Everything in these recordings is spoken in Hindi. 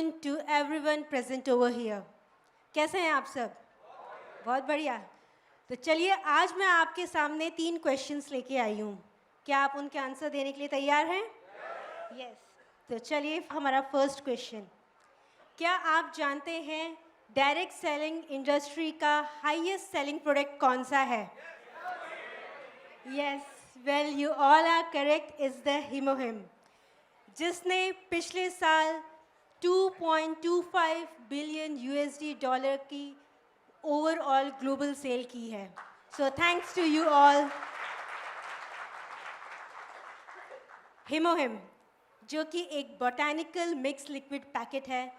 afternoon to everyone present over here. कैसे हैं आप सब? बहुत बढ़िया। तो चलिए आज मैं आपके सामने 3 क्वेश्चंस लेके आई हूँ। क्या आप उनके आंसर देने के लिए तैयार हैं? Yes. तो चलिए हमारा फर्स्ट क्वेश्चन। क्या आप जानते हैं डायरेक्ट सेलिंग इंडस्ट्री का हाईएस्ट सेलिंग प्रोडक्ट कौन सा है? Yes, well you all are correct, is the HemoHim, जिसने पिछले साल 2.25 बिलियन यूएसडी डॉलर की ओवरऑल ग्लोबल सेल की है. So thanks to you all. हिमोहिम, जो कि एक बोटैनिकल मिक्स लिक्विड पैकेट है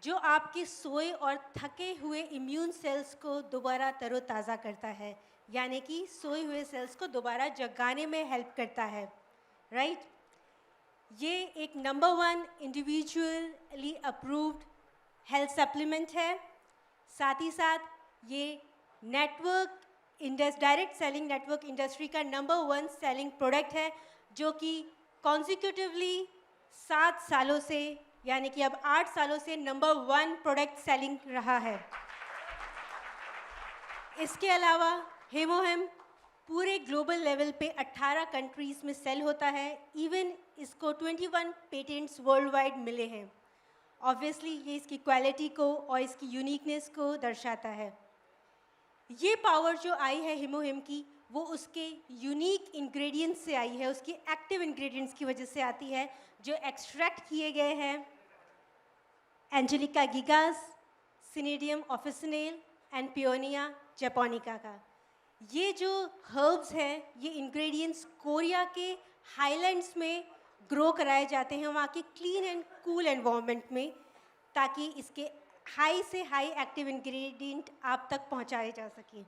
जो आपके सोए और थके हुए इम्यून सेल्स को दोबारा तरोताज़ा करता है, यानी कि सोए हुए सेल्स को दोबारा जगाने में हेल्प करता है, राइट? ये एक number 1 individually approved health supplement है. साथ ही साथ ये network direct selling network industry का नंबर 1 सेलिंग प्रोडक्ट है, जो कि कॉन्सिक्यूटिवली 7 सालों से, यानी कि अब 8 सालों से नंबर 1 प्रोडक्ट सेलिंग रहा है. इसके अलावा हेमोहिम पूरे ग्लोबल लेवल पे 18 कंट्रीज़ में सेल होता है. इवन इसको 21 पेटेंट्स वर्ल्ड वाइड मिले हैं. ऑब्वियसली ये इसकी क्वालिटी को और इसकी यूनिकनेस को दर्शाता है. ये पावर जो आई है हिमोहिम की, वो उसके यूनिक इंग्रेडिएंट्स से आई है, उसकी एक्टिव इंग्रेडिएंट्स की वजह से आती है, जो एक्सट्रैक्ट किए गए हैं एंजेलिका गिगास, सिनेडियम ऑफिसिनेल एंड पियोनिया जापोनिका का. ये जो हर्ब्स हैं, ये इंग्रेडिएंट्स कोरिया के हाईलैंड्स में ग्रो कराए जाते हैं, वहाँ के क्लीन एंड कूल एनवायरनमेंट में, ताकि इसके हाई से हाई एक्टिव इंग्रेडिएंट आप तक पहुँचाए जा सकें.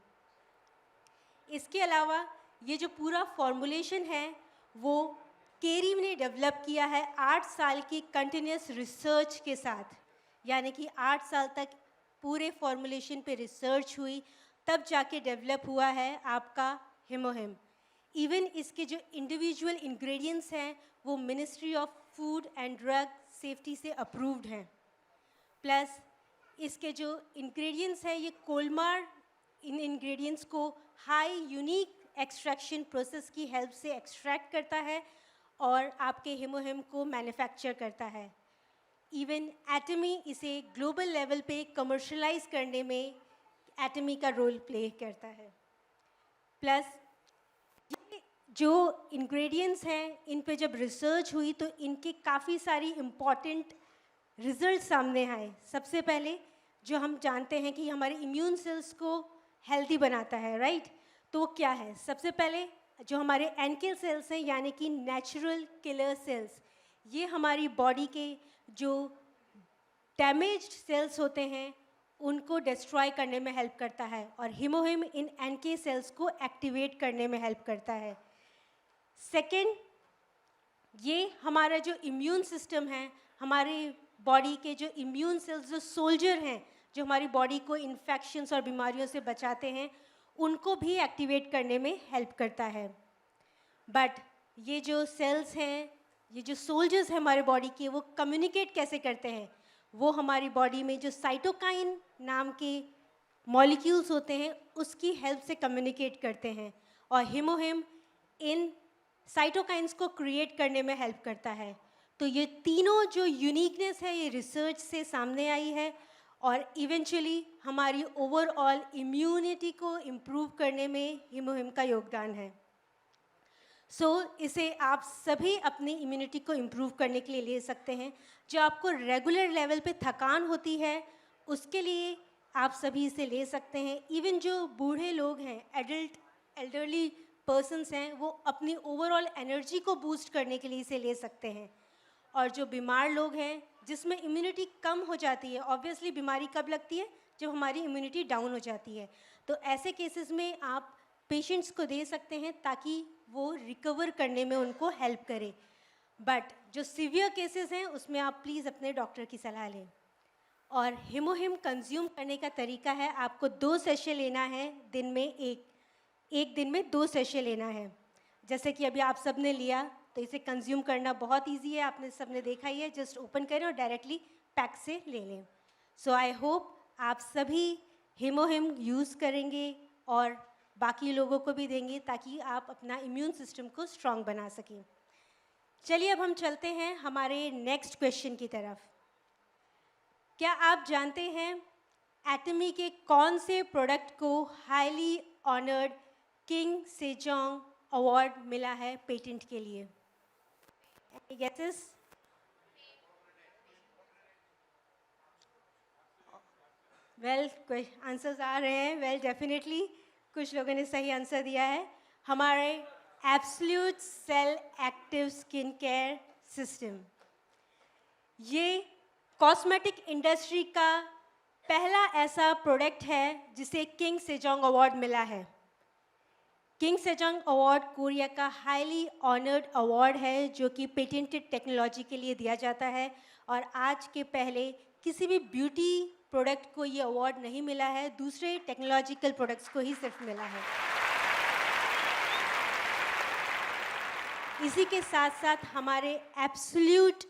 इसके अलावा ये जो पूरा फॉर्मूलेशन है वो केरीम ने डेवलप किया है 8 साल की कंटिन्यूस रिसर्च के साथ, यानी कि 8 साल तक पूरे फॉर्मूलेशन पे रिसर्च हुई, तब जाके डेवलप हुआ है आपका हिमोहिम. इवन इसके जो इंडिविजुअल इंग्रेडिएंट्स हैं वो ministry of food and drug safety से अप्रूव्ड हैं. प्लस इसके जो इंग्रेडिएंट्स हैं, ये कोलमार इन इंग्रेडिएंट्स को हाई यूनिक एक्सट्रैक्शन प्रोसेस की हेल्प से एक्सट्रैक्ट करता है और आपके हिमोहिम को मैन्युफैक्चर करता है. इवन एटमी इसे ग्लोबल लेवल पे कमर्शलाइज करने में एटमी का रोल प्ले करता है. प्लस ये जो इंग्रेडिएंट्स हैं, इन पे जब रिसर्च हुई तो इनके काफ़ी सारी इम्पॉर्टेंट रिजल्ट सामने आए. सबसे पहले जो हम जानते हैं कि हमारे इम्यून सेल्स को हेल्दी बनाता है, राइट? तो क्या है? सबसे पहले जो हमारे एनके सेल्स हैं, यानी कि नेचुरल किलर सेल्स, ये हमारी बॉडी के जो डैमेज्ड सेल्स होते हैं उनको डिस्ट्रॉय करने में हेल्प करता है, और हिमोहिम इन एनके सेल्स को एक्टिवेट करने में हेल्प करता है. सेकेंड, ये हमारा जो इम्यून सिस्टम है, हमारे बॉडी के जो इम्यून सेल्स, जो सोल्जर हैं, जो हमारी बॉडी को इन्फेक्शंस और बीमारियों से बचाते हैं, उनको भी एक्टिवेट करने में हेल्प करता है. बट ये जो सेल्स हैं, ये जो सोल्जर्स हैं हमारे बॉडी के, वो कम्युनिकेट कैसे करते हैं? वो हमारी बॉडी में जो साइटोकाइन नाम के मॉलिक्यूल्स होते हैं उसकी हेल्प से कम्युनिकेट करते हैं, और हिमोहिम इन साइटोकाइंस को क्रिएट करने में हेल्प करता है. तो ये तीनों जो यूनिकनेस है ये रिसर्च से सामने आई है, और इवेंचुअली हमारी ओवरऑल इम्यूनिटी को इम्प्रूव करने में हिमोहिम का योगदान है. इसे आप सभी अपनी इम्यूनिटी को इम्प्रूव करने के लिए ले सकते हैं. जो आपको रेगुलर लेवल पे थकान होती है उसके लिए आप सभी इसे ले सकते हैं. इवन जो बूढ़े लोग हैं, एल्डरली पर्सन्स हैं, वो अपनी ओवरऑल एनर्जी को बूस्ट करने के लिए इसे ले सकते हैं. और जो बीमार लोग हैं जिसमें इम्यूनिटी कम हो जाती है, ऑब्वियसली बीमारी कब लगती है? जब हमारी इम्यूनिटी डाउन हो जाती है. तो ऐसे केसेस में आप पेशेंट्स को दे सकते हैं ताकि वो रिकवर करने में उनको हेल्प करे. बट जो सीवियर केसेस हैं उसमें आप प्लीज़ अपने डॉक्टर की सलाह लें. और हिमोहिम कंज्यूम करने का तरीका है, आपको 2 सेशे लेना है दिन में, एक दिन में 2 सेशे लेना है. जैसे कि अभी आप सब ने लिया, तो इसे कंज्यूम करना बहुत इजी है, आपने सबने देखा ही है. जस्ट ओपन करें और डायरेक्टली पैक से ले लें। सो आई होप आप सभी हेमोहिम यूज़ करेंगे और बाकी लोगों को भी देंगे ताकि आप अपना इम्यून सिस्टम को स्ट्रॉन्ग बना सकें। चलिए अब हम चलते हैं हमारे नेक्स्ट क्वेश्चन की तरफ। क्या आप जानते हैं एटमी के कौन से प्रोडक्ट को highly honoured king Sejong award मिला है पेटेंट के लिए? Any guesses? वेल आंसर्स आ रहे हैं। वेल डेफिनेटली कुछ लोगों ने सही आंसर दिया है। हमारे absolute cell active skin care system, ये कॉस्मेटिक इंडस्ट्री का पहला ऐसा प्रोडक्ट है जिसे किंग सेजोंग अवार्ड मिला है। किंग सेजोंग अवार्ड कोरिया का हाईली ऑनर्ड अवार्ड है जो कि पेटेंटेड टेक्नोलॉजी के लिए दिया जाता है और आज के पहले किसी भी ब्यूटी प्रोडक्ट को ये अवार्ड नहीं मिला है, दूसरे टेक्नोलॉजिकल प्रोडक्ट्स को ही सिर्फ मिला है। इसी के साथ साथ हमारे absolute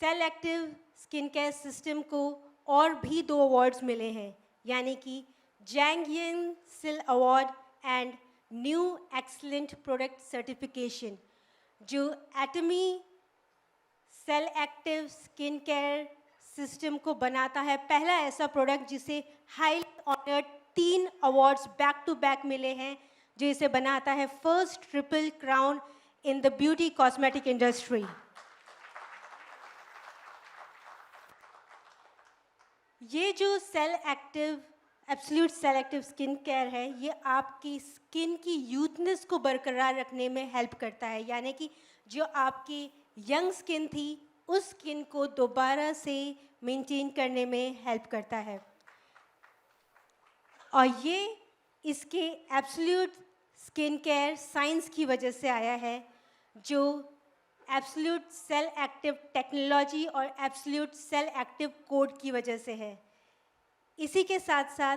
cell active skin care system को और भी 2 अवार्ड्स मिले हैं, यानी कि जैंगियन seal award and new excellent product certification, जो Atomy cell active skin care system को बनाता है पहला ऐसा प्रोडक्ट जिसे highly honoured 3 awards back to back मिले हैं, जो इसे बनाता है first triple crown in the beauty cosmetic industry. ये जो cell active absolute cell active skin care है, ये आपकी स्किन की यूथनेस को बरकरार रखने में हेल्प करता है, यानी कि जो आपकी यंग स्किन थी उस स्किन को दोबारा से मेंटेन करने में हेल्प करता है। और ये इसके एब्सोल्यूट स्किन केयर साइंस की वजह से आया है, जो एब्सोल्यूट सेल एक्टिव टेक्नोलॉजी और एब्सोल्यूट सेल एक्टिव कोड की वजह से है। इसी के साथ साथ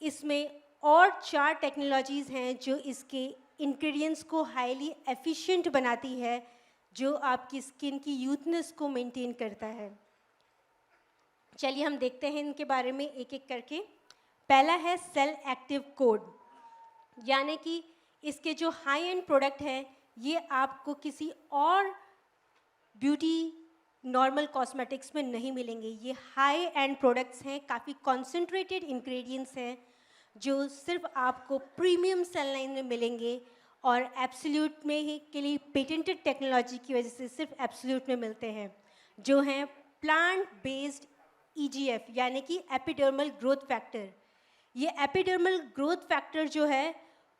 इसमें और 4 टेक्नोलॉजीज़ हैं जो इसके इंग्रेडिएंट्स को हाईली एफिशिएंट बनाती है, जो आपकी स्किन की यूथनेस को मेंटेन करता है। चलिए हम देखते हैं इनके बारे में एक एक करके। पहला है सेल एक्टिव कोड, यानी कि इसके जो हाई एंड प्रोडक्ट हैं ये आपको किसी और ब्यूटी नॉर्मल कॉस्मेटिक्स में नहीं मिलेंगे। ये हाई एंड प्रोडक्ट्स हैं, काफ़ी कॉन्सेंट्रेटेड इंग्रेडिएंट्स हैं जो सिर्फ आपको प्रीमियम सेल लाइन में मिलेंगे और एब्सोल्यूट में ही के लिए पेटेंटेड टेक्नोलॉजी की वजह से सिर्फ एब्सोल्यूट में मिलते हैं, जो हैं प्लांट बेस्ड EGF यानी कि एपिडर्मल ग्रोथ फैक्टर। ये एपिडर्मल ग्रोथ फैक्टर जो है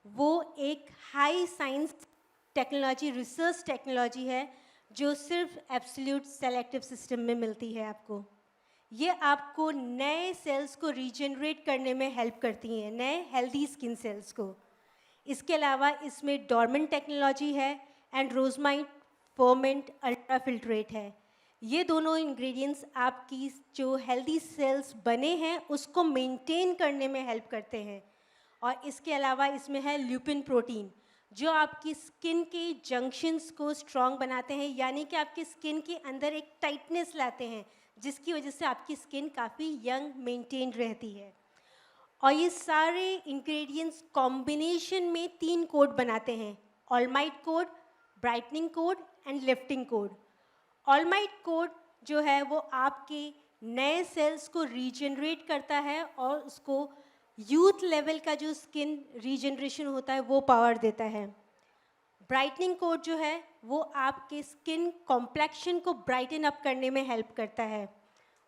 वो एक high science technology research technology है जो सिर्फ एब्सोल्यूट सेल एक्टिव सिस्टम में मिलती है आपको। ये आपको नए सेल्स को रीजनरेट करने में हेल्प करती हैं, नए हेल्दी स्किन सेल्स को। इसके अलावा इसमें डॉर्मेंट टेक्नोलॉजी है एंड रोजमाइट फर्मेंट अल्ट्रा फिल्ट्रेट है। ये दोनों इंग्रेडिएंट्स आपकी जो हेल्दी सेल्स बने हैं उसको मेंटेन करने में हेल्प करते हैं। और इसके अलावा इसमें है ल्यूपिन प्रोटीन जो आपकी स्किन के जंक्शंस को स्ट्रॉन्ग बनाते हैं, यानी कि आपकी स्किन के अंदर एक टाइटनेस लाते हैं जिसकी वजह से आपकी स्किन काफ़ी यंग मेंटेन रहती है। और ये सारे इंग्रेडिएंट्स कॉम्बिनेशन में 3 कोड बनाते हैं, all might code, brightening code and lifting code. All might code जो है वो आपके नए सेल्स को रीजनरेट करता है और उसको यूथ लेवल का जो स्किन रीजनरेशन होता है वो पावर देता है। ब्राइटनिंग कोड जो है वो आपके स्किन कॉम्प्लेक्शन को ब्राइटन अप करने में हेल्प करता है।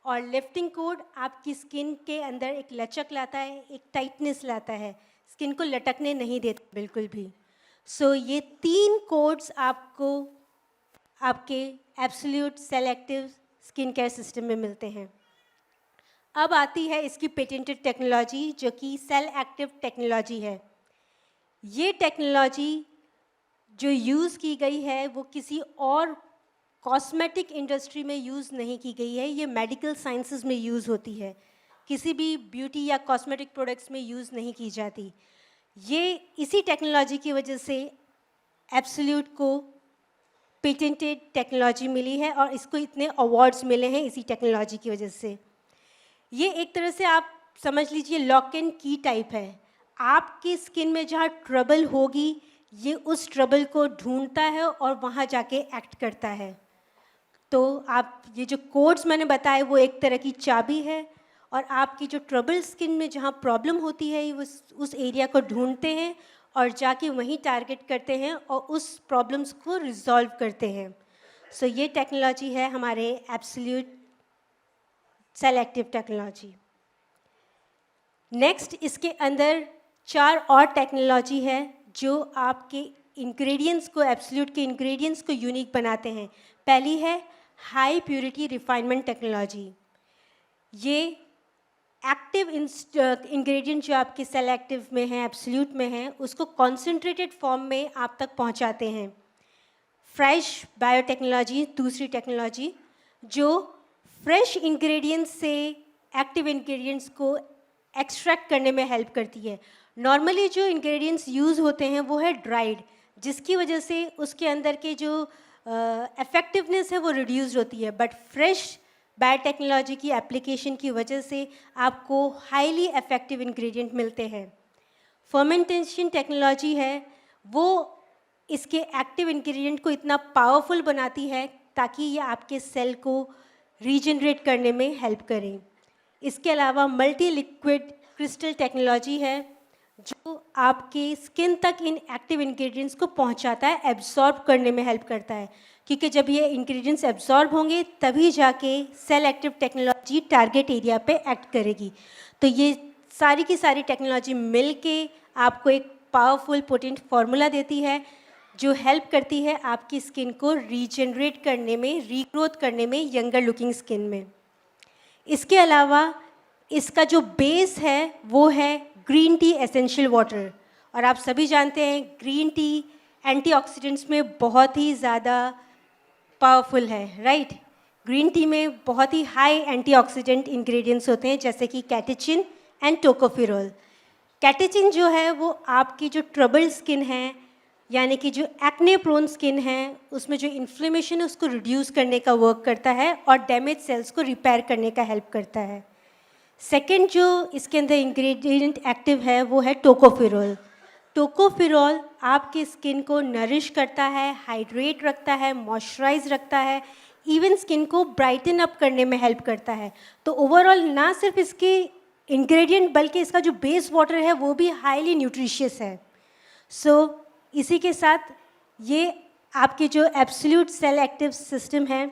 और लिफ्टिंग कोड आपकी स्किन के अंदर एक लचक लाता है, एक टाइटनेस लाता है, स्किन को लटकने नहीं देता बिल्कुल भी। सो ये 3 कोड्स आपको आपके absolute cell active skin care system में मिलते हैं। अब आती है इसकी पेटेंटेड टेक्नोलॉजी जो कि सेल एक्टिव टेक्नोलॉजी है। ये टेक्नोलॉजी जो यूज़ की गई है वो किसी और कॉस्मेटिक इंडस्ट्री में यूज़ नहीं की गई है, ये मेडिकल साइंसेस में यूज़ होती है, किसी भी ब्यूटी या कॉस्मेटिक प्रोडक्ट्स में यूज़ नहीं की जाती। ये इसी टेक्नोलॉजी की वजह से एब्सोल्यूट को पेटेंटेड टेक्नोलॉजी मिली है और इसको इतने अवार्ड्स मिले हैं इसी टेक्नोलॉजी की वजह से। ये एक तरह से आप समझ लीजिए लॉक एंड की टाइप है। आपकी स्किन में जहाँ ट्रबल होगी ये उस ट्रबल को ढूंढता है और वहाँ जाके एक्ट करता है। तो आप ये जो कोड्स मैंने बताए वो एक तरह की चाबी है और आपकी जो ट्रबल स्किन में जहाँ प्रॉब्लम होती है वो उस एरिया को ढूंढते हैं और जाके वहीं टारगेट करते हैं और उस प्रॉब्लम्स को रिजॉल्व करते हैं। सो ये टेक्नोलॉजी है हमारे एब्सोल्यूट सेलेक्टिव टेक्नोलॉजी। नेक्स्ट इसके अंदर 4 और टेक्नोलॉजी है जो आपके इंग्रेडिएंट्स को, एब्सोल्यूट के इंग्रेडिएंट्स को यूनिक बनाते हैं। पहली है हाई प्योरिटी रिफाइनमेंट टेक्नोलॉजी। ये एक्टिव इंग्रेडिएंट जो आपके सेलेक्टिव में है, एब्सोल्यूट में है, उसको कॉन्सेंट्रेटेड फॉर्म में आप तक पहुंचाते हैं। फ्रेश बायोटेक्नोलॉजी दूसरी टेक्नोलॉजी जो फ्रेश इंग्रेडिएंट्स से एक्टिव इंग्रेडिएंट्स को एक्सट्रैक्ट करने में हेल्प करती है। नॉर्मली जो इंग्रेडिएंट्स यूज़ होते हैं वो है ड्राइड, जिसकी वजह से उसके अंदर के जो इफ़ेक्टिवनेस है वो रिड्यूस्ड होती है, बट फ्रेश बायोटेक्नोलॉजी की एप्लीकेशन की वजह से आपको हाईली इफ़ेक्टिव इंग्रेडिएंट मिलते हैं। फर्मेंटेशन टेक्नोलॉजी है वो इसके एक्टिव इंग्रेडिएंट को इतना पावरफुल बनाती है ताकि ये आपके सेल को रीजनरेट करने में हेल्प करें। इसके अलावा मल्टी लिक्विड क्रिस्टल टेक्नोलॉजी है जो आपके स्किन तक इन एक्टिव इंग्रेडिएंट्स को पहुंचाता है, एब्जॉर्ब करने में हेल्प करता है, क्योंकि जब ये इंग्रेडिएंट्स एब्जॉर्ब होंगे तभी जाके cell active technology target area पे एक्ट करेगी। तो ये सारी की सारी टेक्नोलॉजी मिल के आपको एक पावरफुल पोटेंट फार्मूला देती है जो हेल्प करती है आपकी स्किन को रीजनरेट करने में, रीग्रोथ करने में, यंगर लुकिंग स्किन में। इसके अलावा इसका जो बेस है वो है ग्रीन टी एसेंशियल वाटर, और आप सभी जानते हैं ग्रीन टी एंटीऑक्सीडेंट्स में बहुत ही ज़्यादा पावरफुल है, राइट। ग्रीन टी में बहुत ही हाई एंटीऑक्सीडेंट इंग्रेडिएंट्स होते हैं जैसे कि कैटेचिन एंड टोकोफेरोल। कैटेचिन जो है वो आपकी जो ट्रबल स्किन है यानी कि जो एक्ने प्रोन स्किन है उसमें जो इन्फ्लेमेशन है उसको रिड्यूस करने का वर्क करता है और डैमेज सेल्स को रिपेयर करने का हेल्प करता है। सेकेंड जो इसके अंदर इंग्रेडिएंट एक्टिव है वो है टोकोफेरोल। टोकोफेरोल आपकी स्किन को नरिश करता है, हाइड्रेट रखता है, मॉइस्चराइज रखता है, इवन स्किन को ब्राइटन अप करने में हेल्प करता है। तो ओवरऑल ना सिर्फ इसके इंग्रेडिएंट बल्कि इसका जो बेस वाटर है वो भी हाईली न्यूट्रिशियस है। सो इसी के साथ ये आपके जो एब्सोल्यूट सेल एक्टिव सिस्टम है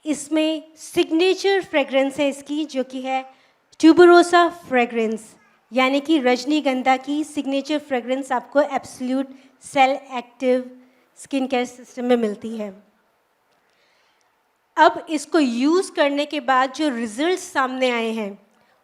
इसमें सिग्नेचर फ्रेग्रेंस है इसकी जो कि है ट्यूबरोसा फ्रेग्रेंस, यानी कि रजनीगंधा की सिग्नेचर फ्रेग्रेंस आपको absolute cell active skin care system में मिलती है। अब इसको यूज़ करने के बाद जो रिजल्ट्स सामने आए हैं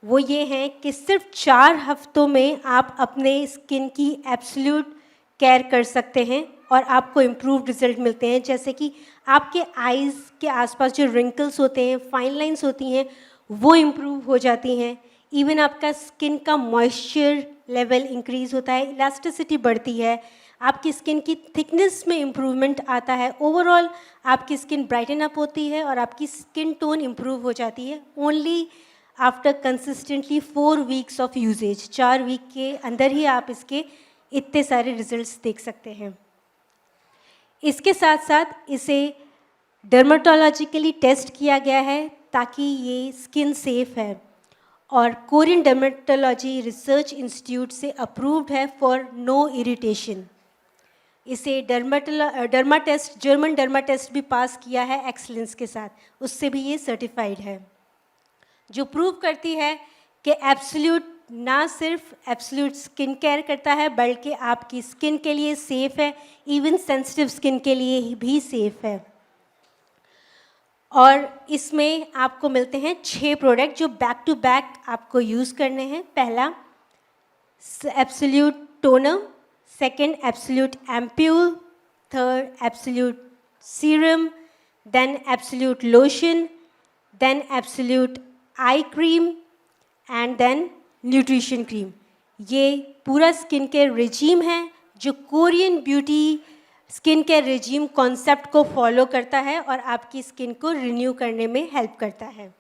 वो ये हैं कि सिर्फ 4 हफ्तों में आप अपने स्किन की एब्सोल्यूट केयर कर सकते हैं और आपको इम्प्रूव्ड रिजल्ट मिलते हैं, जैसे कि आपके आईज़ के आसपास जो रिंकल्स होते हैं, फाइन लाइंस होती हैं, वो इम्प्रूव हो जाती हैं। इवन आपका स्किन का मॉइस्चर लेवल इंक्रीज़ होता है, इलास्टिसिटी बढ़ती है, आपकी स्किन की थिकनेस में इम्प्रूवमेंट आता है, ओवरऑल आपकी स्किन ब्राइटन अप होती है और आपकी स्किन टोन इम्प्रूव हो जाती है only after consistently 4 weeks of usages. 4 week के अंदर ही आप इसके इतने सारे रिजल्ट्स देख सकते हैं। इसके साथ साथ इसे डर्मेटोलॉजिकली टेस्ट किया गया है ताकि ये स्किन सेफ है और कोरियन डर्मेटोलॉजी रिसर्च इंस्टीट्यूट से अप्रूव्ड है फॉर नो इरिटेशन। इसे derma test, German derma test भी पास किया है एक्सीलेंस के साथ, उससे भी ये सर्टिफाइड है, जो प्रूव करती है कि एब्सोल्यूट ना सिर्फ एब्सोल्यूट स्किन केयर करता है बल्कि आपकी स्किन के लिए सेफ़ है, इवन सेंसिटिव स्किन के लिए भी सेफ़ है। और इसमें आपको मिलते हैं 6 प्रोडक्ट जो बैक टू बैक आपको यूज़ करने हैं। पहला absolute toner, second absolute ampoule, third absolute serum, then absolute lotion, then absolute eye cream and then nutrition cream. ये पूरा स्किन केयर रिजीम है जो Korean beauty skin care regime concept को फॉलो करता है और आपकी स्किन को रिन्यू करने में हेल्प करता है.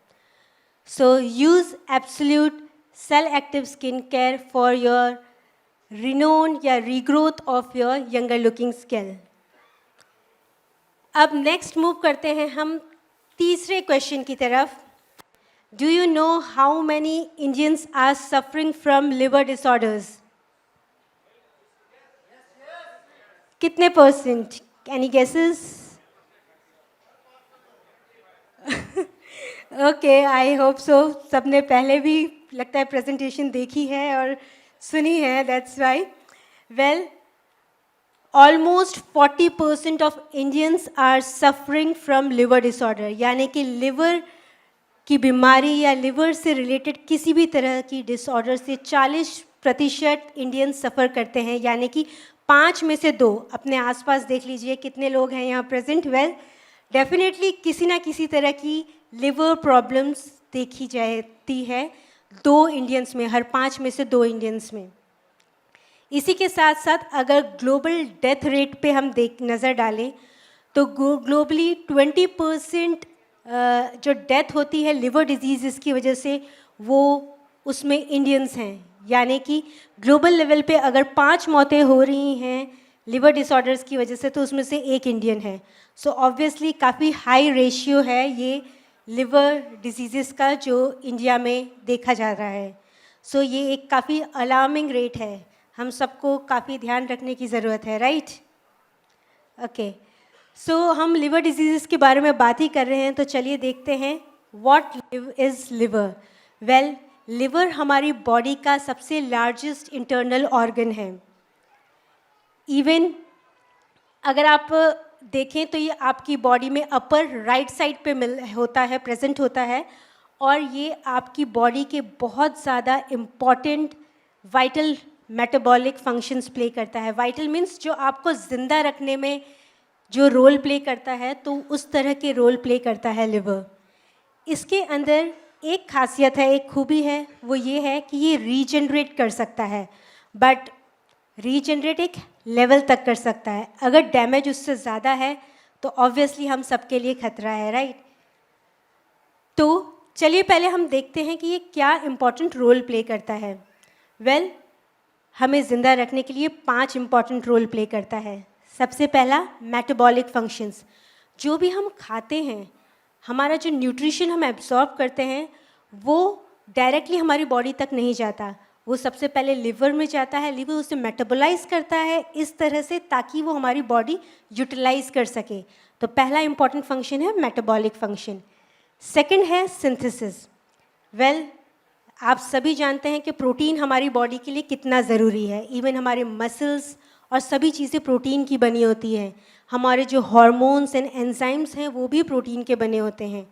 So use absolute cell active skin care for your renewal या regrowth of your younger looking skin. अब नेक्स्ट मूव करते हैं हम तीसरे क्वेश्चन की तरफ. Do you know how many Indians are suffering from liver disorders? कितने percent? Any guesses? Okay, I hope so. सबने पहले भी लगता है प्रेजेंटेशन देखी है और सुनी है, that's why. Well, almost 40% of Indians are suffering from liver disorder, यानी कि लिवर की बीमारी या लिवर से रिलेटेड किसी भी तरह की डिसऑर्डर से 40% इंडियंस सफ़र करते हैं. यानी कि 5 में से 2. अपने आसपास देख लीजिए कितने लोग हैं यहाँ प्रेजेंट. वेल, डेफिनेटली किसी ना किसी तरह की लिवर प्रॉब्लम्स देखी जाती है 2 इंडियंस में, हर 5 में से 2 इंडियंस में. इसी के साथ साथ अगर ग्लोबल डेथ रेट पे हम नज़र डालें तो ग्लोबली 20% जो डेथ होती है लिवर डिजीज़ की वजह से, वो उसमें इंडियंस हैं. यानी कि ग्लोबल लेवल पे अगर 5 मौतें हो रही हैं लिवर डिसऑर्डर्स की वजह से, तो उसमें से 1 इंडियन है. सो ऑब्वियसली काफ़ी हाई रेशियो है ये लिवर डिजीज़ का जो इंडिया में देखा जा रहा है. सो ये एक काफ़ी अलार्मिंग रेट है. हम सबको काफ़ी ध्यान रखने की ज़रूरत है, राइट? ओके, सो हम लिवर डिजीज़ के बारे में बात ही कर रहे हैं, तो चलिए देखते हैं what is liver. Well, liver हमारी बॉडी का सबसे लार्जेस्ट इंटरनल ऑर्गन है. इवन अगर आप देखें तो ये आपकी बॉडी में अपर राइट साइड पे प्रेजेंट होता है, और ये आपकी बॉडी के बहुत ज़्यादा important vital metabolic functions play करता है. वाइटल मीन्स जो आपको ज़िंदा रखने में जो रोल प्ले करता है, तो उस तरह के रोल प्ले करता है लिवर. इसके अंदर एक खासियत है, एक खूबी है, वो ये है कि ये रीजनरेट कर सकता है. बट रीजनरेट एक लेवल तक कर सकता है. अगर डैमेज उससे ज़्यादा है तो ऑब्वियसली हम सबके लिए खतरा है, राइट? तो चलिए पहले हम देखते हैं कि ये क्या इम्पॉर्टेंट रोल प्ले करता है. वेल, हमें ज़िंदा रखने के लिए 5 इम्पॉर्टेंट रोल प्ले करता है. सबसे पहला, मेटाबॉलिक फंक्शंस. जो भी हम खाते हैं, हमारा जो न्यूट्रिशन हम एब्जॉर्ब करते हैं, वो डायरेक्टली हमारी बॉडी तक नहीं जाता. वो सबसे पहले लिवर में जाता है. लिवर उसे मेटाबोलाइज करता है इस तरह से ताकि वो हमारी बॉडी यूटिलाइज कर सके. तो पहला इम्पॉर्टेंट फंक्शन है मेटाबॉलिक फंक्शन. सेकंड है सिंथेसिस. वेल, आप सभी जानते हैं कि प्रोटीन हमारी बॉडी के लिए कितना ज़रूरी है. इवन हमारे मसल्स और सभी चीज़ें प्रोटीन की बनी होती हैं. हमारे जो हार्मोन्स एंड एंजाइम्स हैं वो भी प्रोटीन के बने होते हैं.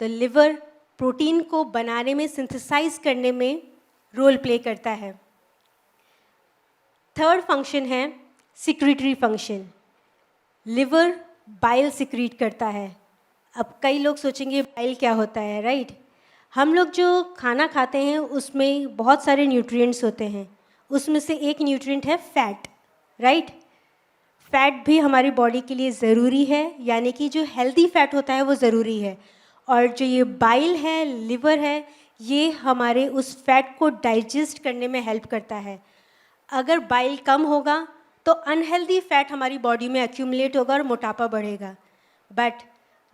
तो लिवर प्रोटीन को बनाने में, सिंथेसाइज करने में रोल प्ले करता है. थर्ड फंक्शन है secretory function. Liver bile secrete करता है. अब कई लोग सोचेंगे बाइल क्या होता है, राइट? हम लोग जो खाना खाते हैं उसमें बहुत सारे न्यूट्रिएंट्स होते हैं. उसमें से एक न्यूट्रिएंट है फैट, राइट? फैट भी हमारी बॉडी के लिए ज़रूरी है, यानी कि जो हेल्दी फैट होता है वो ज़रूरी है. और जो ये बाइल है, लिवर है, ये हमारे उस फैट को डाइजेस्ट करने में हेल्प करता है. अगर बाइल कम होगा तो अनहेल्दी फैट हमारी बॉडी में एक्यूमुलेट होगा और मोटापा बढ़ेगा. बट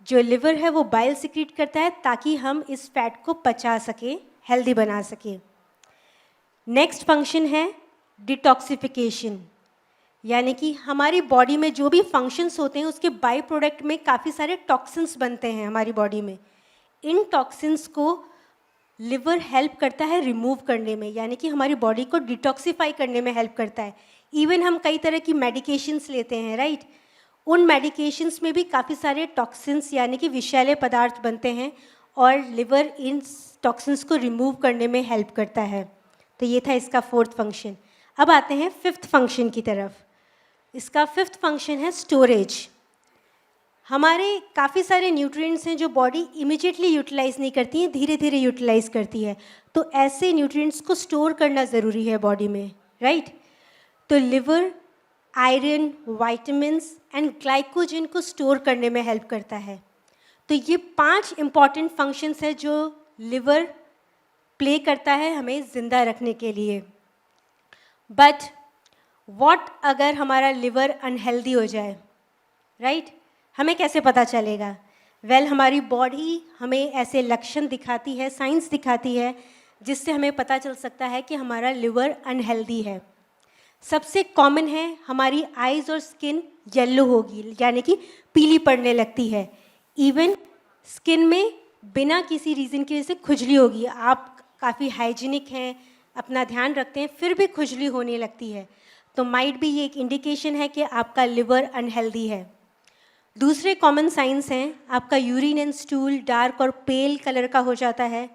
जो लिवर है वो बाइल सिक्रीट करता है ताकि हम इस फैट को पचा सकें, हेल्दी बना सकें. नेक्स्ट फंक्शन है डिटॉक्सिफिकेशन. यानी कि हमारी बॉडी में जो भी फंक्शंस होते हैं उसके बाई प्रोडक्ट में काफ़ी सारे टॉक्सिन्स बनते हैं हमारी बॉडी में. इन टॉक्सिन्स को लिवर हेल्प करता है रिमूव करने में, यानी कि हमारी बॉडी को डिटॉक्सिफाई करने में हेल्प करता है. इवन हम कई तरह की मेडिकेशंस लेते हैं, राइट? उन मेडिकेशंस में भी काफ़ी सारे टॉक्सिन्स यानी कि विषैले पदार्थ बनते हैं और लिवर इन टॉक्सिन्स को रिमूव करने में हेल्प करता है. तो ये था इसका फोर्थ फंक्शन. अब आते हैं फिफ्थ फंक्शन की तरफ. इसका फिफ्थ फंक्शन है स्टोरेज. हमारे काफ़ी सारे न्यूट्रिएंट्स हैं जो बॉडी इमीडिएटली यूटिलाइज नहीं करती हैं, धीरे धीरे यूटिलाइज करती है. तो ऐसे न्यूट्रिएंट्स को स्टोर करना ज़रूरी है बॉडी में, राइट? तो liver iron, vitamins and glycogen को स्टोर करने में हेल्प करता है। तो ये 5 इम्पॉर्टेंट फंक्शंस है जो लिवर प्ले करता है हमें ज़िंदा रखने के लिए। बट व्हाट अगर हमारा लिवर अनहेल्दी हो जाए, राइट? हमें कैसे पता चलेगा? हमारी बॉडी हमें ऐसे लक्षण दिखाती है, साइंस दिखाती है, जिससे हमें पता चल सकता है कि हमारा लिवर अनहेल्दी है। सबसे कॉमन है हमारी आइज़ और स्किन येलो होगी, यानी कि पीली पड़ने लगती है। इवन स्किन में बिना किसी रीज़न की वजह से खुजली होगी। आप काफ़ी हाइजीनिक हैं, अपना ध्यान रखते हैं, फिर भी खुजली होने लगती है, तो माइट भी ये एक इंडिकेशन है कि आपका लिवर अनहेल्दी है। दूसरे कॉमन साइंस हैं, आपका यूरिन एंड स्टूल डार्क और पेल कलर का हो जाता है।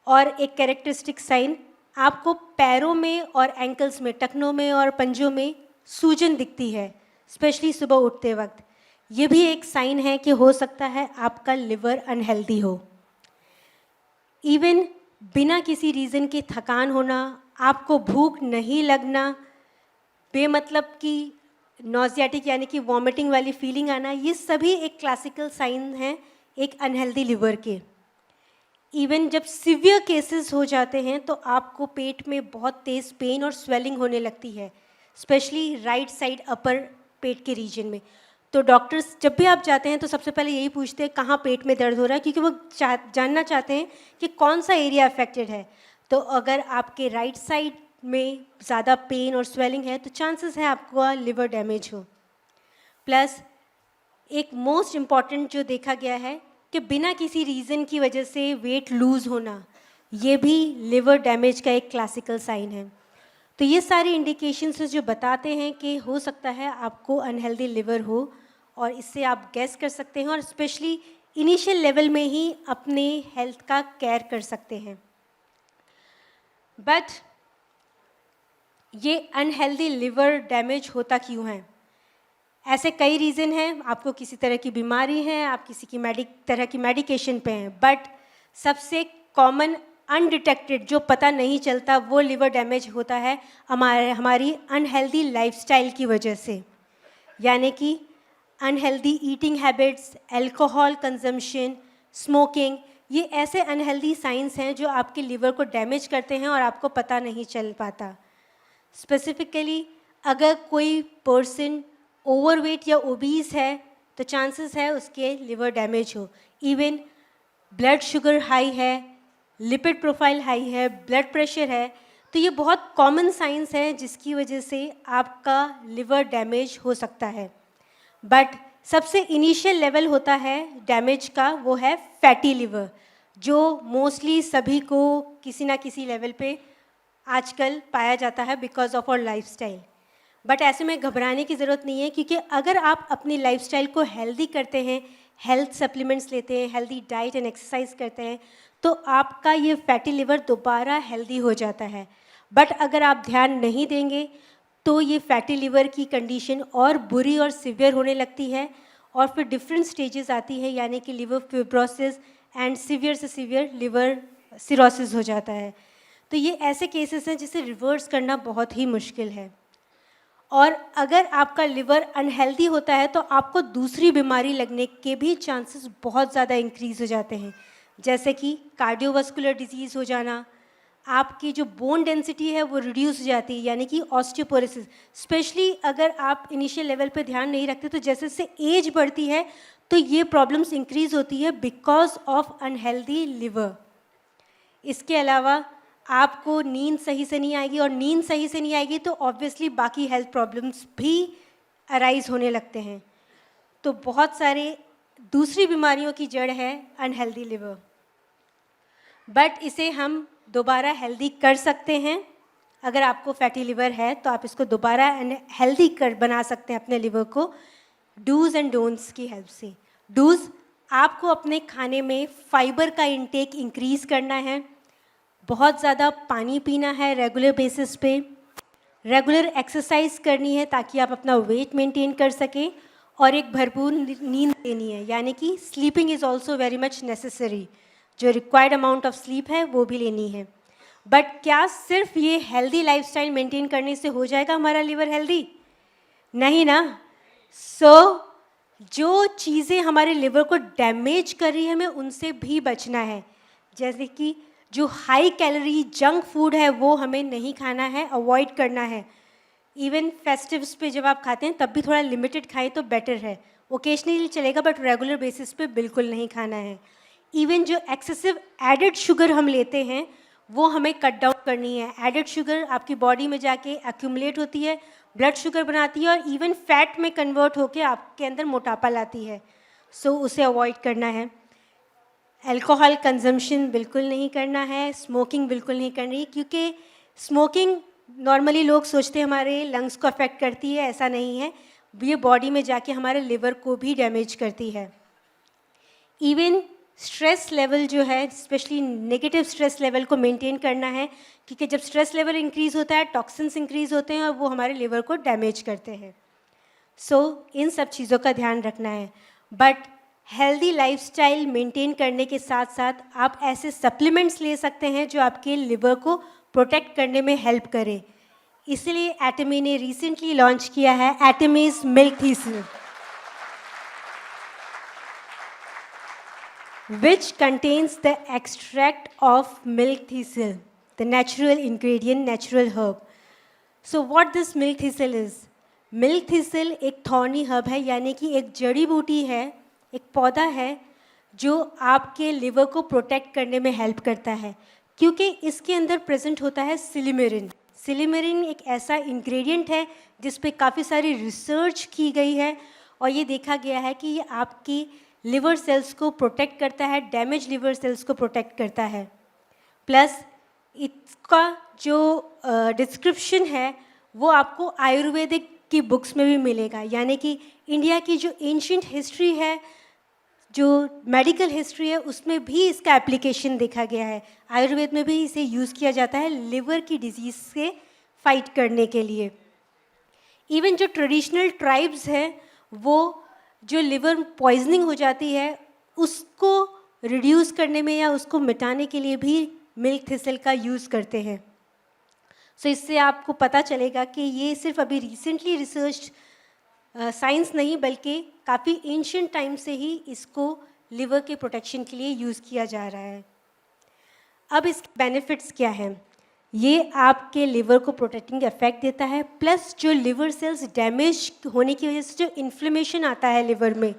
और एक कैरेक्टरिस्टिक साइन, आपको पैरों में और एंकल्स में, टखनों में और पंजों में सूजन दिखती है, स्पेशली सुबह उठते वक्त। ये भी एक साइन है कि हो सकता है आपका लिवर अनहेल्दी हो। इवन बिना किसी रीज़न के थकान होना, आपको भूख नहीं लगना, बेमतलब की नॉजियाटिक यानी कि वॉमिटिंग वाली फीलिंग आना, ये सभी एक क्लासिकल साइन हैं एक अनहेल्दी लिवर के। इवन जब सीवियर केसेस हो जाते हैं तो आपको पेट में बहुत तेज़ पेन और स्वेलिंग होने लगती है, स्पेशली राइट साइड अपर पेट के रीजन में। तो डॉक्टर्स जब भी आप जाते हैं तो सबसे पहले यही पूछते हैं कहाँ पेट में दर्द हो रहा है, क्योंकि वो जानना चाहते हैं कि कौन सा एरिया अफेक्टेड है। तो अगर आपके राइट साइड में ज़्यादा पेन और स्वेलिंग है तो चांसेस है आपका लिवर डैमेज हो। प्लस एक मोस्ट इम्पॉर्टेंट जो देखा गया है कि बिना किसी रीज़न की वजह से वेट लूज़ होना, ये भी लिवर डैमेज का एक क्लासिकल साइन है। तो ये सारी इंडिकेशंस जो बताते हैं कि हो सकता है आपको अनहेल्दी लिवर हो, और इससे आप गेस कर सकते हैं और स्पेशली इनिशियल लेवल में ही अपने हेल्थ का केयर कर सकते हैं। बट ये अनहेल्दी लिवर डैमेज होता क्यों है? ऐसे कई रीज़न हैं, आपको किसी तरह की बीमारी है, आप किसी की तरह की मेडिकेशन पे हैं, बट सबसे कॉमन अनडिटेक्टेड जो पता नहीं चलता वो लिवर डैमेज होता है हमारी अनहेल्दी लाइफस्टाइल की वजह से। यानी कि unhealthy eating habits, alcohol consumption, smoking, ये ऐसे अनहेल्दी साइंस हैं जो आपके लिवर को डैमेज करते हैं और आपको पता नहीं चल पाता। स्पेसिफिकली अगर कोई पर्सन ओवरवेट या ओबीस है तो चांसेस है उसके लिवर डैमेज हो। इवन ब्लड शुगर हाई है, लिपिड प्रोफाइल हाई है, ब्लड प्रेशर है, तो ये बहुत कॉमन साइंस है जिसकी वजह से आपका लिवर डैमेज हो सकता है। बट सबसे इनिशियल लेवल होता है डैमेज का, वो है फैटी लिवर, जो मोस्टली सभी को किसी ना किसी लेवल पे आजकल पाया जाता है because of our lifestyle. But ऐसे में घबराने की ज़रूरत नहीं है, क्योंकि अगर आप अपनी लाइफस्टाइल को हेल्दी करते हैं, हेल्थ सप्लीमेंट्स लेते हैं, हेल्दी डाइट एंड एक्सरसाइज करते हैं, तो आपका ये फैटी लिवर दोबारा हेल्दी हो जाता है। बट अगर आप ध्यान नहीं देंगे तो ये फैटी लिवर की कंडीशन और बुरी और सिवियर होने लगती है, और फिर डिफरेंट स्टेजेस आती है, यानी कि लिवर फिब्रोसिस एंड सिवियर से सिवियर लिवर सिरोसिस हो जाता है। तो ये ऐसे केसेस हैं जिसे रिवर्स करना बहुत ही मुश्किल है। और अगर आपका लिवर अनहेल्दी होता है तो आपको दूसरी बीमारी लगने के भी चांसेस बहुत ज़्यादा इंक्रीज़ हो जाते हैं, जैसे कि कार्डियोवास्कुलर डिजीज़ हो जाना, आपकी जो बोन डेंसिटी है वो रिड्यूस हो जाती है, यानी कि ऑस्टियोपोरोसिस। स्पेशली अगर आप इनिशियल लेवल पे ध्यान नहीं रखते तो जैसे जैसे एज बढ़ती है तो ये प्रॉब्लम्स इंक्रीज़ होती है बिकॉज ऑफ अनहेल्दी लिवर। इसके अलावा आपको नींद सही से नहीं आएगी, और नींद सही से नहीं आएगी तो ऑब्वियसली बाकी हेल्थ प्रॉब्लम्स भी अराइज होने लगते हैं। तो बहुत सारे दूसरी बीमारियों की जड़ है अनहेल्दी लिवर, बट इसे हम दोबारा हेल्दी कर सकते हैं। अगर आपको फैटी लिवर है तो आप इसको दोबारा हेल्दी बना सकते हैं अपने लिवर को, डूज़ एंड डोंट्स की हेल्प से। डूज़, आपको अपने खाने में फाइबर का इंटेक इंक्रीज़ करना है, बहुत ज़्यादा पानी पीना है रेगुलर बेसिस पे, रेगुलर एक्सरसाइज करनी है ताकि आप अपना वेट मेंटेन कर सकें, और एक भरपूर नींद लेनी है, यानी कि sleeping is also very much necessary. जो रिक्वायर्ड अमाउंट ऑफ स्लीप है वो भी लेनी है। बट क्या सिर्फ ये हेल्दी लाइफस्टाइल मेंटेन करने से हो जाएगा हमारा लिवर हेल्दी? नहीं ना। सो जो चीज़ें हमारे लिवर को डैमेज कर रही है हमें उनसे भी बचना है। जैसे कि जो हाई कैलोरी जंक फूड है वो हमें नहीं खाना है, अवॉइड करना है। इवन फेस्टिव्स पे जब आप खाते हैं तब भी थोड़ा लिमिटेड खाएं तो बेटर है। ओकेजनली चलेगा बट रेगुलर बेसिस पे बिल्कुल नहीं खाना है। इवन जो एक्सेसिव एडेड शुगर हम लेते हैं वो हमें कट डाउन करनी है। एडेड शुगर आपकी बॉडी में जाके एक्यूमुलेट होती है, ब्लड शुगर बनाती है और इवन फैट में कन्वर्ट होकर आपके अंदर मोटापा लाती है। सो उसे अवॉइड करना है। अल्कोहल कंजम्पशन बिल्कुल नहीं करना है, स्मोकिंग बिल्कुल नहीं करनी, क्योंकि स्मोकिंग नॉर्मली लोग सोचते हैं हमारे लंग्स को अफेक्ट करती है, ऐसा नहीं है। ये बॉडी में जाके हमारे लिवर को भी डैमेज करती है। इवन स्ट्रेस लेवल जो है, स्पेशली नेगेटिव स्ट्रेस लेवल को मेंटेन करना है, क्योंकि जब स्ट्रेस लेवल इंक्रीज़ होता है टॉक्सिन्स इंक्रीज़ होते हैं और वो हमारे लिवर को डैमेज करते हैं। सो इन सब चीज़ों का ध्यान रखना है। बट हेल्दी लाइफस्टाइल मेंटेन करने के साथ साथ आप ऐसे सप्लीमेंट्स ले सकते हैं जो आपके लिवर को प्रोटेक्ट करने में हेल्प करे। इसलिए एटमी ने रिसेंटली लॉन्च किया है एटमीज milk thistle, which contains the extract of milk thistle, the natural ingredient, natural herb. So what this milk thistle is? Milk thistle एक thorny herb है, यानी कि एक जड़ी बूटी है, एक पौधा है जो आपके लिवर को प्रोटेक्ट करने में हेल्प करता है, क्योंकि इसके अंदर प्रेजेंट होता है सिलिमेरिन। सिलिमेरिन एक ऐसा इंग्रेडिएंट है जिस पे काफ़ी सारी रिसर्च की गई है और ये देखा गया है कि ये आपकी लिवर सेल्स को प्रोटेक्ट करता है, डैमेज लिवर सेल्स को प्रोटेक्ट करता है। प्लस इसका जो डिस्क्रिप्शन है वो आपको आयुर्वेदिक की बुक्स में भी मिलेगा, यानी कि इंडिया की जो एंशिएंट हिस्ट्री है, जो मेडिकल हिस्ट्री है, उसमें भी इसका एप्लीकेशन देखा गया है। आयुर्वेद में भी इसे यूज़ किया जाता है लिवर की डिजीज़ से फाइट करने के लिए। इवन जो ट्रेडिशनल ट्राइब्स हैं वो जो लिवर पॉइजनिंग हो जाती है उसको रिड्यूस करने में या उसको मिटाने के लिए भी मिल्क थिसल का यूज़ करते हैं। सो इससे आपको पता चलेगा कि ये सिर्फ अभी रिसेंटली रिसर्च साइंस नहीं बल्कि काफ़ी एंशिएंट टाइम से ही इसको लिवर के प्रोटेक्शन के लिए यूज़ किया जा रहा है। अब इसके बेनिफिट्स क्या हैं? ये आपके लिवर को प्रोटेक्टिंग इफेक्ट देता है, प्लस जो लिवर सेल्स डैमेज होने की वजह से जो इन्फ्लेमेशन आता है लिवर में,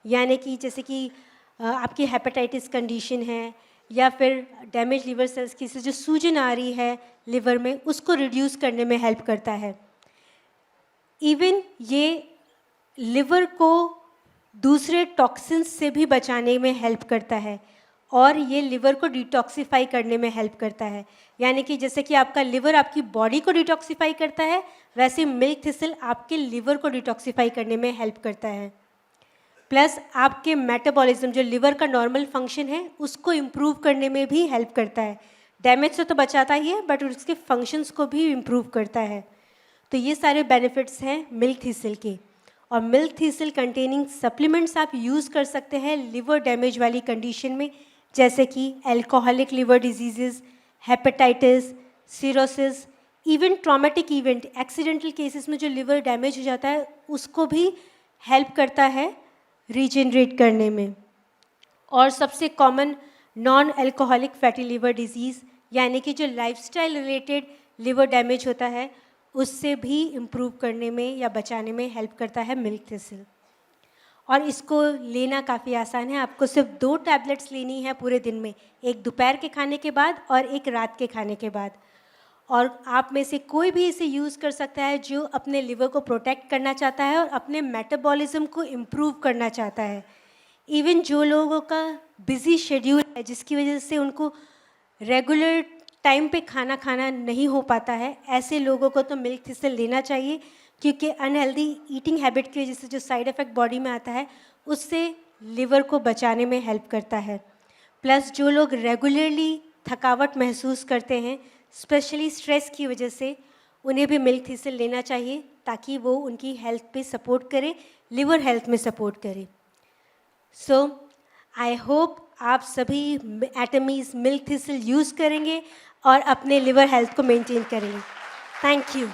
यानी कि जैसे कि आपकी हेपेटाइटिस कंडीशन है या फिर डैमेज लिवर सेल्स की से जो सूजन आ रही है लिवर में, उसको रिड्यूस करने में हेल्प करता है। इवन ये लिवर को दूसरे टॉक्सिन्स से भी बचाने में हेल्प करता है और ये लिवर को डिटॉक्सिफाई करने में हेल्प करता है। यानी कि जैसे कि आपका लिवर आपकी बॉडी को डिटॉक्सिफाई करता है, वैसे मिल्क थिसल आपके लिवर को डिटॉक्सिफाई करने में हेल्प करता है। प्लस आपके मेटाबॉलिज्म, जो लिवर का नॉर्मल फंक्शन है, उसको इम्प्रूव करने में भी हेल्प करता है। डैमेज से तो बचाता ही है बट उसके फंक्शंस को भी इम्प्रूव करता है। तो ये सारे बेनिफिट्स हैं मिल्क थिसल के। और मिल्क थिसल कंटेनिंग सप्लीमेंट्स आप यूज़ कर सकते हैं लिवर डैमेज वाली कंडीशन में, जैसे कि alcoholic liver diseases, hepatitis, cirrhosis, even traumatic event, accidental cases में जो लिवर डैमेज हो जाता है उसको भी हेल्प करता है रीजनरेट करने में। और सबसे common noun alcoholic fatty liver disease, यानी कि जो लाइफस्टाइल रिलेटेड लिवर डैमेज होता है, उससे भी इम्प्रूव करने में या बचाने में हेल्प करता है मिल्क थिसल। और इसको लेना काफ़ी आसान है, आपको सिर्फ 2 टैबलेट्स लेनी है पूरे दिन में, एक दोपहर के खाने के बाद और एक रात के खाने के बाद। और आप में से कोई भी इसे यूज़ कर सकता है जो अपने लिवर को प्रोटेक्ट करना चाहता है और अपने मेटाबॉलिज्म को इम्प्रूव करना चाहता है। इवन जो लोगों का बिजी शेड्यूल है जिसकी वजह से उनको रेगुलर टाइम पे खाना खाना नहीं हो पाता है, ऐसे लोगों को तो मिल्क थिसल लेना चाहिए, क्योंकि अनहेल्दी ईटिंग हैबिट की वजह से जो साइड इफ़ेक्ट बॉडी में आता है उससे लिवर को बचाने में हेल्प करता है। प्लस जो लोग रेगुलरली थकावट महसूस करते हैं, स्पेशली स्ट्रेस की वजह से, उन्हें भी मिल्क थिसल लेना चाहिए ताकि वो उनकी हेल्थ पे सपोर्ट करे, लिवर हेल्थ में सपोर्ट करे। सो आई होप आप सभी एटमीज मिल्क थिसल यूज़ करेंगे और अपने लिवर हेल्थ को मेंटेन करेंगे। Thank you.